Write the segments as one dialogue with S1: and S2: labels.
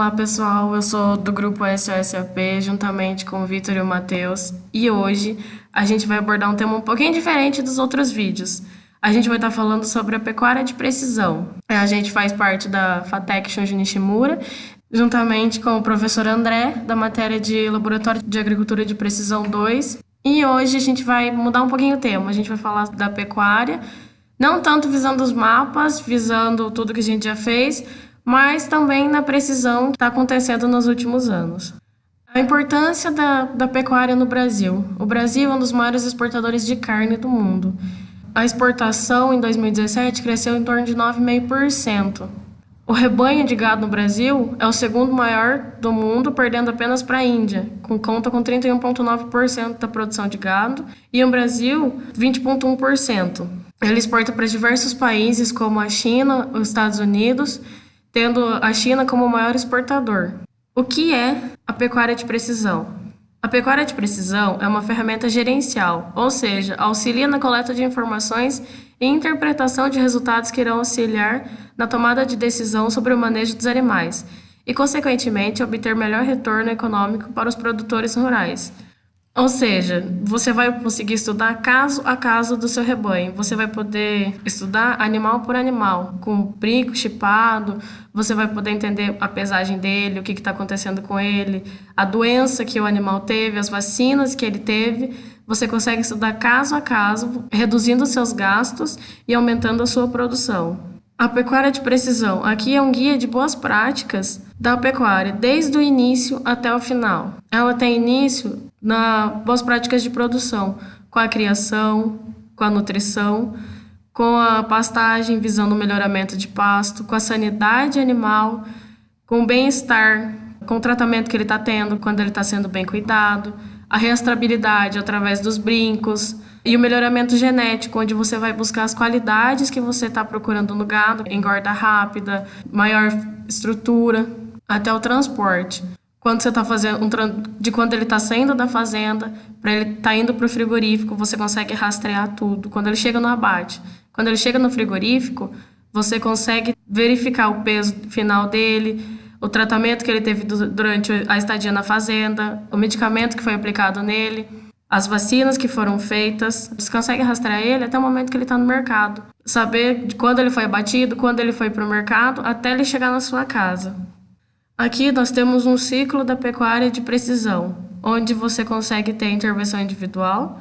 S1: Olá pessoal, eu sou do grupo SOSAP, juntamente com o Vitor e o Matheus, e hoje a gente vai abordar um tema um pouquinho diferente dos outros vídeos. A gente vai estar falando sobre a pecuária de precisão. A gente faz parte da FATEC Shunji Nishimura, juntamente com o professor André, da matéria de Laboratório de Agricultura de Precisão 2, e hoje a gente vai mudar um pouquinho o tema, a gente vai falar da pecuária, não tanto visando os mapas, visando tudo que a gente já fez, mas também na precisão que está acontecendo nos últimos anos. A importância da pecuária no Brasil. O Brasil é um dos maiores exportadores de carne do mundo. A exportação em 2017 cresceu em torno de 9,5%. O rebanho de gado no Brasil é o segundo maior do mundo, perdendo apenas para a Índia, conta com 31,9% da produção de gado, e o Brasil 20,1%. Ele exporta para diversos países como a China, os Estados Unidos, tendo a China como o maior exportador. O que é a pecuária de precisão? A pecuária de precisão é uma ferramenta gerencial, ou seja, auxilia na coleta de informações e interpretação de resultados que irão auxiliar na tomada de decisão sobre o manejo dos animais e, consequentemente, obter melhor retorno econômico para os produtores rurais. Ou seja, você vai conseguir estudar caso a caso do seu rebanho. Você vai poder estudar animal por animal, com brinco, chipado. Você vai poder entender a pesagem dele, o que está acontecendo com ele, a doença que o animal teve, as vacinas que ele teve. Você consegue estudar caso a caso, reduzindo seus gastos e aumentando a sua produção. A pecuária de precisão. Aqui é um guia de boas práticas da pecuária, desde o início até o final. Ela tem início nas boas práticas de produção, com a criação, com a nutrição, com a pastagem visando o melhoramento de pasto, com a sanidade animal, com o bem-estar, com o tratamento que ele está tendo quando ele está sendo bem cuidado, a rastreabilidade através dos brincos e o melhoramento genético, onde você vai buscar as qualidades que você está procurando no gado, engorda rápida, maior estrutura, até o transporte. Quando você está fazendo de quando ele está saindo da fazenda para ele estar indo para o frigorífico, você consegue rastrear tudo. Quando ele chega no abate, quando ele chega no frigorífico, você consegue verificar o peso final dele, o tratamento que ele teve durante a estadia na fazenda, o medicamento que foi aplicado nele, as vacinas que foram feitas. Você consegue rastrear ele até o momento que ele está no mercado. Saber de quando ele foi abatido, quando ele foi para o mercado, até ele chegar na sua casa. Aqui nós temos um ciclo da pecuária de precisão, onde você consegue ter intervenção individual,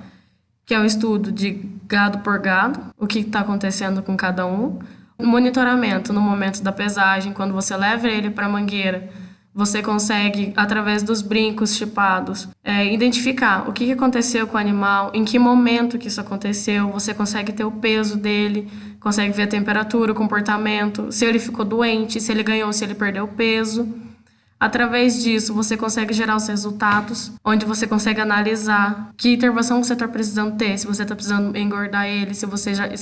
S1: que é o estudo de gado por gado, o que está acontecendo com cada um. O monitoramento no momento da pesagem, quando você leva ele para a mangueira, você consegue, através dos brincos chipados, identificar o que aconteceu com o animal, em que momento que isso aconteceu, você consegue ter o peso dele, consegue ver a temperatura, o comportamento, se ele ficou doente, se ele ganhou, se ele perdeu peso. Através disso, você consegue gerar os resultados, onde você consegue analisar que intervenção você está precisando ter, se você está precisando engordar ele, se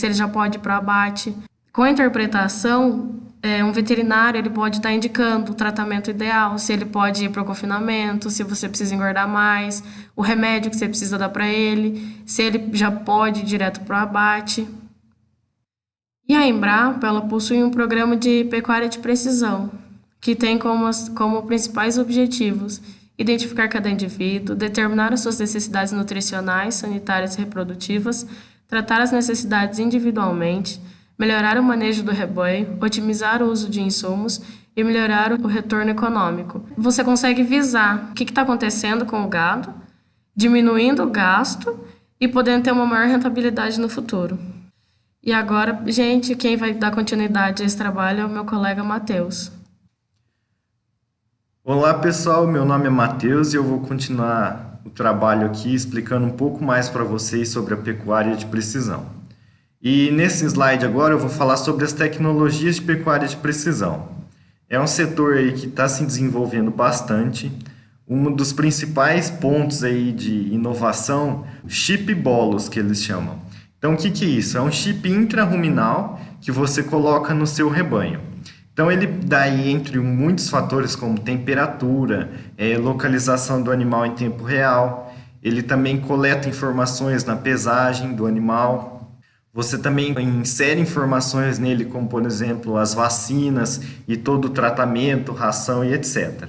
S1: ele já pode ir para o abate. Com a interpretação, um veterinário ele pode estar indicando o tratamento ideal, se ele pode ir para o confinamento, se você precisa engordar mais, o remédio que você precisa dar para ele, se ele já pode ir direto para o abate. E a Embrapa, ela possui um programa de pecuária de precisão, que tem como principais objetivos identificar cada indivíduo, determinar as suas necessidades nutricionais, sanitárias e reprodutivas, tratar as necessidades individualmente, melhorar o manejo do rebanho, otimizar o uso de insumos e melhorar o retorno econômico. Você consegue visar o que está acontecendo com o gado, diminuindo o gasto e podendo ter uma maior rentabilidade no futuro. E agora, gente, quem vai dar continuidade a esse trabalho é o meu colega Matheus.
S2: Olá pessoal, meu nome é Matheus e eu vou continuar o trabalho aqui explicando um pouco mais para vocês sobre a pecuária de precisão. E nesse slide agora eu vou falar sobre as tecnologias de pecuária de precisão. É um setor aí que está se desenvolvendo bastante. Um dos principais pontos aí de inovação, chip bolos que eles chamam. Então o que é isso? É um chip intraruminal que você coloca no seu rebanho. Então ele daí entre muitos fatores como temperatura, localização do animal em tempo real, ele também coleta informações na pesagem do animal. Você também insere informações nele, como por exemplo as vacinas e todo o tratamento, ração e etc.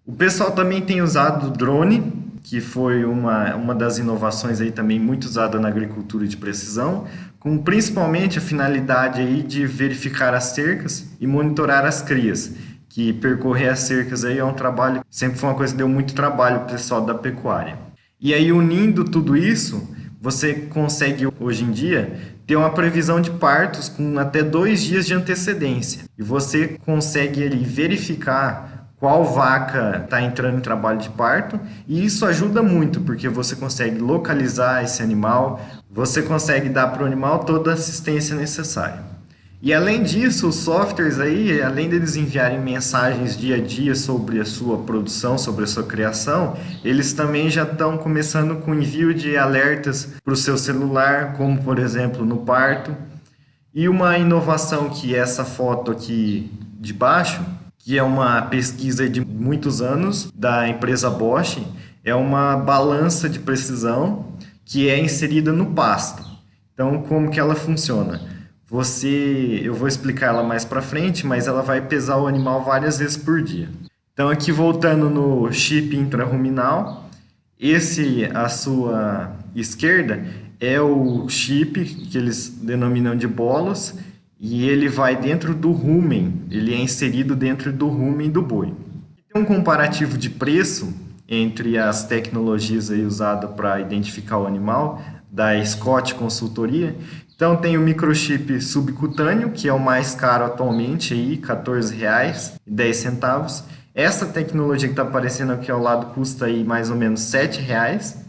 S2: O pessoal também tem usado o drone, que foi uma das inovações aí também muito usada na agricultura de precisão, com principalmente a finalidade aí de verificar as cercas e monitorar as crias, que percorrer as cercas aí é um trabalho, sempre foi uma coisa que deu muito trabalho para o pessoal da pecuária. E aí, unindo tudo isso, você consegue hoje em dia ter uma previsão de partos com até 2 dias de antecedência. E você consegue ali verificar qual vaca está entrando em trabalho de parto, e isso ajuda muito, porque você consegue localizar esse animal, você consegue dar para o animal toda a assistência necessária. E além disso, os softwares aí, além deles enviarem mensagens dia a dia sobre a sua produção, sobre a sua criação, eles também já estão começando com envio de alertas para o seu celular, como por exemplo no parto. E uma inovação que é essa foto aqui de baixo, que é uma pesquisa de muitos anos da empresa Bosch, é uma balança de precisão que é inserida no pasto. Então, como que ela funciona? Eu vou explicar ela mais para frente, mas ela vai pesar o animal várias vezes por dia. Então, aqui voltando no chip intraruminal, esse à sua esquerda é o chip que eles denominam de bolos, e ele vai dentro do rumen, ele é inserido dentro do rumen do boi. Tem um comparativo de preço entre as tecnologias aí usadas para identificar o animal, da Scott Consultoria. Então tem o microchip subcutâneo, que é o mais caro atualmente, aí, R$ 14,10. Essa tecnologia que está aparecendo aqui ao lado custa aí mais ou menos R$ 7,00.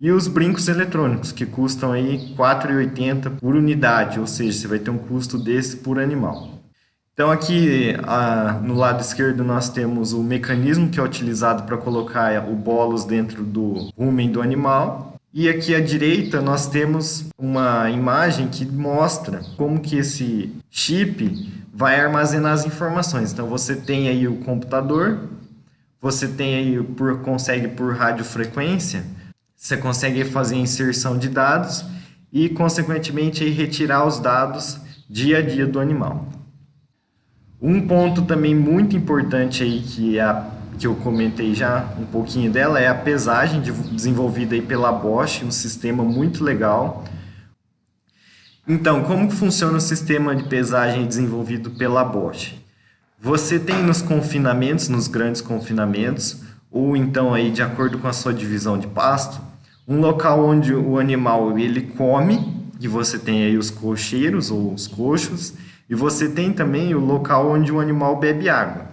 S2: E os brincos eletrônicos, que custam aí R$ 4,80 por unidade, ou seja, você vai ter um custo desse por animal. Então aqui no lado esquerdo nós temos o mecanismo que é utilizado para colocar o bolos dentro do rumen do animal. E aqui à direita nós temos uma imagem que mostra como que esse chip vai armazenar as informações. Então você tem aí o computador, você tem aí consegue por radiofrequência, você consegue fazer a inserção de dados e, consequentemente, aí, retirar os dados dia a dia do animal. Um ponto também muito importante aí que eu comentei já um pouquinho dela é a pesagem desenvolvida aí pela Bosch, um sistema muito legal. Então, como funciona o sistema de pesagem desenvolvido pela Bosch? Você tem nos confinamentos, nos grandes confinamentos, ou então aí de acordo com a sua divisão de pasto, um local onde o animal ele come, e você tem aí os cocheiros ou os coxos, e você tem também o local onde o animal bebe água.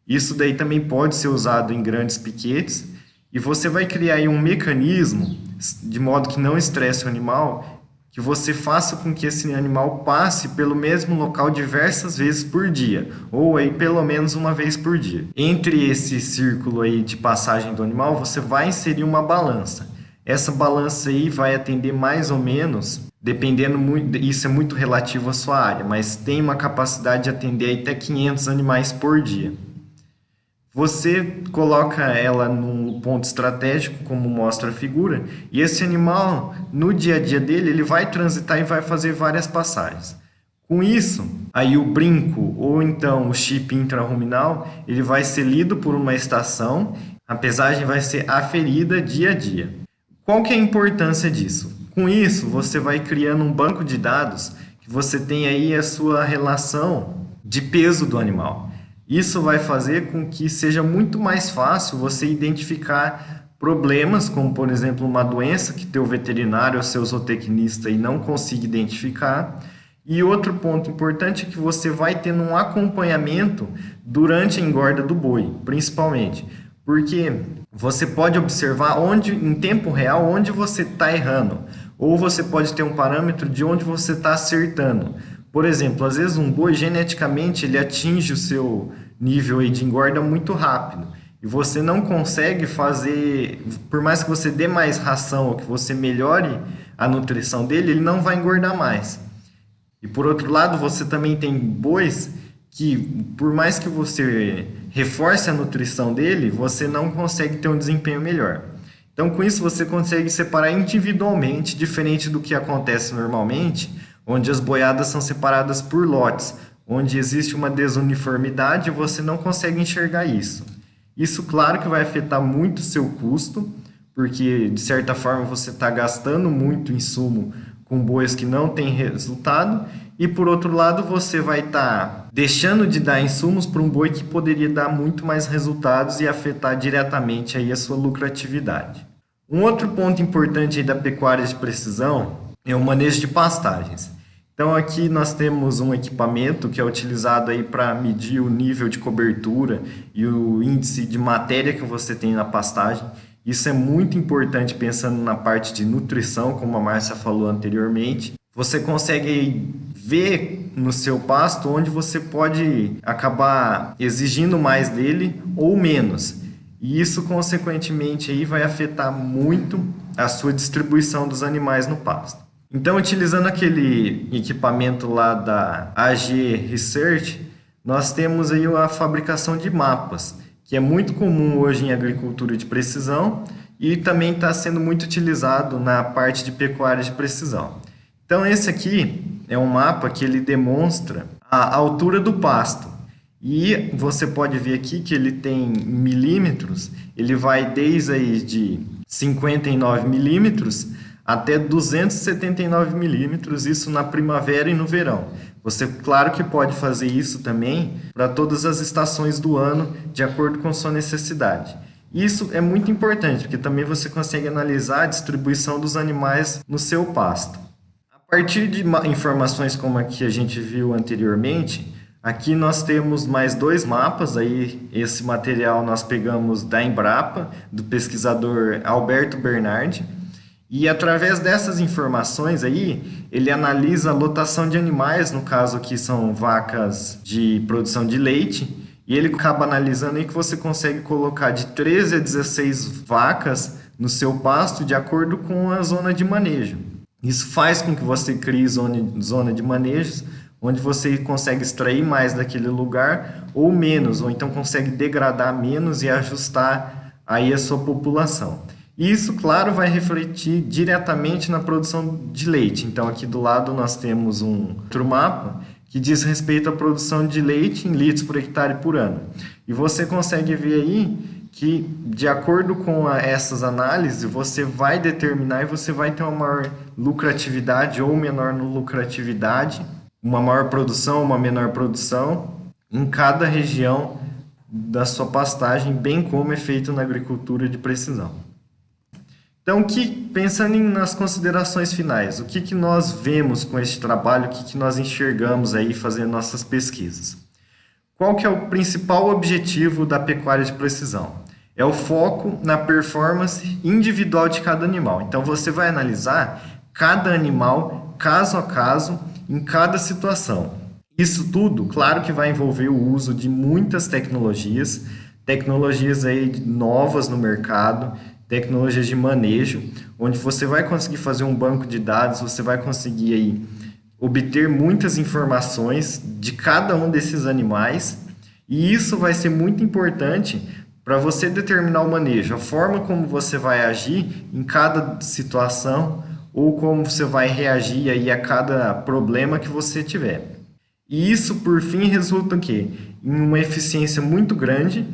S2: Isso daí também pode ser usado em grandes piquetes, e você vai criar aí um mecanismo de modo que não estresse o animal, que você faça com que esse animal passe pelo mesmo local diversas vezes por dia, ou aí pelo menos uma vez por dia. Entre esse círculo aí de passagem do animal, você vai inserir uma balança. Essa balança aí vai atender mais ou menos, dependendo muito, isso é muito relativo à sua área, mas tem uma capacidade de atender até 500 animais por dia. Você coloca ela num ponto estratégico, como mostra a figura, e esse animal, no dia a dia dele, ele vai transitar e vai fazer várias passagens. Com isso, aí o brinco, ou então o chip intraruminal, ele vai ser lido por uma estação, a pesagem vai ser aferida dia a dia. Qual que é a importância disso? Com isso, você vai criando um banco de dados que você tem aí a sua relação de peso do animal. Isso vai fazer com que seja muito mais fácil você identificar problemas, como por exemplo uma doença que teu veterinário ou seu zootecnista aí não consiga identificar. E outro ponto importante é que você vai tendo um acompanhamento durante a engorda do boi, principalmente. Porque você pode observar em tempo real, onde você está errando. Ou você pode ter um parâmetro de onde você está acertando. Por exemplo, às vezes um boi, geneticamente, ele atinge o seu nível aí de engorda muito rápido. E você não consegue fazer, por mais que você dê mais ração ou que você melhore a nutrição dele, ele não vai engordar mais. E por outro lado, você também tem bois que, por mais que você reforce a nutrição dele, você não consegue ter um desempenho melhor. Então, com isso, você consegue separar individualmente, diferente do que acontece normalmente, onde as boiadas são separadas por lotes, onde existe uma desuniformidade e você não consegue enxergar isso. Isso, claro, que vai afetar muito o seu custo, porque, de certa forma, você está gastando muito insumo com bois que não têm resultado, e, por outro lado, você vai estar deixando de dar insumos para um boi que poderia dar muito mais resultados e afetar diretamente aí a sua lucratividade. Um outro ponto importante aí da pecuária de precisão é o manejo de pastagens. Então aqui nós temos um equipamento que é utilizado aí para medir o nível de cobertura e o índice de matéria que você tem na pastagem. Isso é muito importante pensando na parte de nutrição, como a Márcia falou anteriormente. Você consegue ver no seu pasto onde você pode acabar exigindo mais dele ou menos. E isso, consequentemente, aí vai afetar muito a sua distribuição dos animais no pasto. Então, utilizando aquele equipamento lá da AG Research, nós temos aí a fabricação de mapas, que é muito comum hoje em agricultura de precisão e também está sendo muito utilizado na parte de pecuária de precisão. Então, esse aqui é um mapa que ele demonstra a altura do pasto. E você pode ver aqui que ele tem milímetros, ele vai desde aí de 59 milímetros até 279 milímetros, isso na primavera e no verão. Você, claro que pode fazer isso também para todas as estações do ano, de acordo com sua necessidade. Isso é muito importante, porque também você consegue analisar a distribuição dos animais no seu pasto. A partir de informações como a que a gente viu anteriormente, aqui nós temos mais dois mapas, aí esse material nós pegamos da Embrapa, do pesquisador Alberto Bernardi, e através dessas informações aí, ele analisa a lotação de animais, no caso aqui são vacas de produção de leite, e ele acaba analisando aí que você consegue colocar de 13 a 16 vacas no seu pasto de acordo com a zona de manejo. Isso faz com que você crie zona de manejos, onde você consegue extrair mais daquele lugar ou menos, ou então consegue degradar menos e ajustar aí a sua população. Isso, claro, vai refletir diretamente na produção de leite. Então, aqui do lado nós temos um outro mapa que diz respeito à produção de leite em litros por hectare por ano. E você consegue ver aí que, de acordo com essas análises, você vai determinar e você vai ter uma maior lucratividade ou menor lucratividade, uma maior produção, uma menor produção em cada região da sua pastagem, bem como é feito na agricultura de precisão. Então, pensando nas considerações finais, o que nós vemos com este trabalho, o que nós enxergamos aí fazendo nossas pesquisas? Qual que é o principal objetivo da pecuária de precisão? É o foco na performance individual de cada animal. Então, você vai analisar cada animal, caso a caso, em cada situação. Isso tudo, claro que vai envolver o uso de muitas tecnologias aí novas no mercado, tecnologias de manejo, onde você vai conseguir fazer um banco de dados, você vai conseguir aí obter muitas informações de cada um desses animais, e isso vai ser muito importante para você determinar o manejo, a forma como você vai agir em cada situação ou como você vai reagir aí a cada problema que você tiver. E isso, por fim, resulta em quê? Em uma eficiência muito grande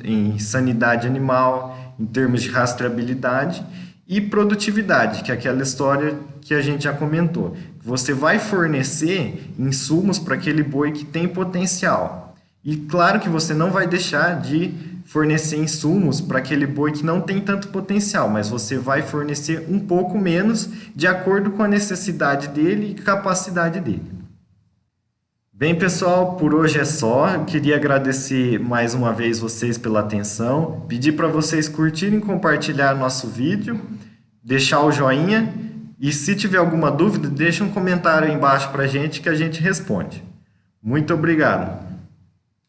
S2: em sanidade animal, em termos de rastreabilidade e produtividade, que é aquela história que a gente já comentou. Você vai fornecer insumos para aquele boi que tem potencial. E claro que você não vai deixar de fornecer insumos para aquele boi que não tem tanto potencial, mas você vai fornecer um pouco menos de acordo com a necessidade dele e capacidade dele. Bem, pessoal, por hoje é só. Eu queria agradecer mais uma vez vocês pela atenção, pedir para vocês curtirem e compartilhar nosso vídeo, deixar o joinha e se tiver alguma dúvida, deixa um comentário aí embaixo para a gente que a gente responde. Muito obrigado!